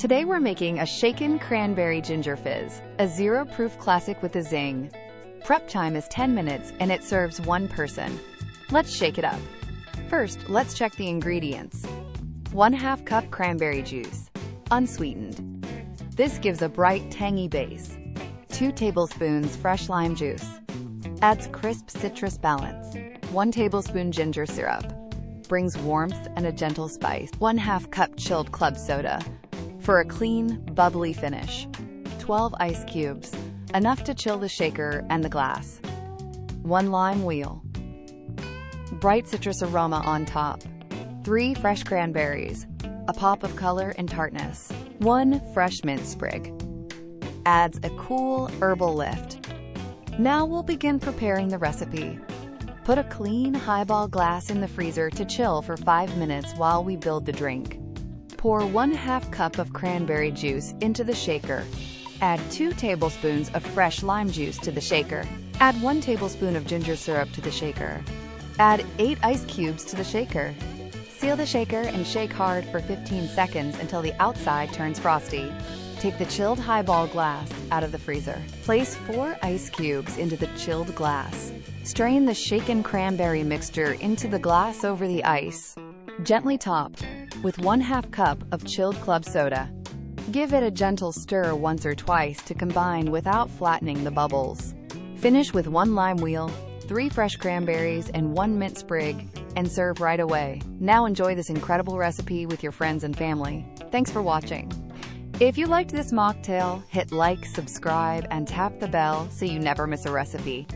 Today we're making a shaken cranberry ginger fizz, a zero-proof classic with a zing. Prep time is 10 minutes and it serves one person. Let's shake it up. First, let's check the ingredients. 1/2 cup cranberry juice, unsweetened. This gives a bright, tangy base. 2 tablespoons fresh lime juice. Adds crisp citrus balance. 1 tablespoon ginger syrup. Brings warmth and a gentle spice. 1/2 cup chilled club soda. For a clean, bubbly finish. 12 ice cubes, enough to chill the shaker and the glass. 1 lime wheel. Bright citrus aroma on top. 3 fresh cranberries, a pop of color and tartness. 1 fresh mint sprig. Adds a cool, herbal lift. Now we'll begin preparing the recipe. Put a clean highball glass in the freezer to chill for 5 minutes while we build the drink. Pour 1/2 cup of cranberry juice into the shaker. Add 2 tablespoons of fresh lime juice to the shaker. Add 1 tablespoon of ginger syrup to the shaker. Add 8 ice cubes to the shaker. Seal the shaker and shake hard for 15 seconds until the outside turns frosty. Take the chilled highball glass out of the freezer. Place 4 ice cubes into the chilled glass. Strain the shaken cranberry mixture into the glass over the ice. Gently top with 1/2 cup of chilled club soda. Give it a gentle stir once or twice to combine without flattening the bubbles. Finish with 1 lime wheel, 3 fresh cranberries, and 1 mint sprig, and serve right away. Now enjoy this incredible recipe with your friends and family. Thanks for watching. If you liked this mocktail, hit like, subscribe, and tap the bell so you never miss a recipe.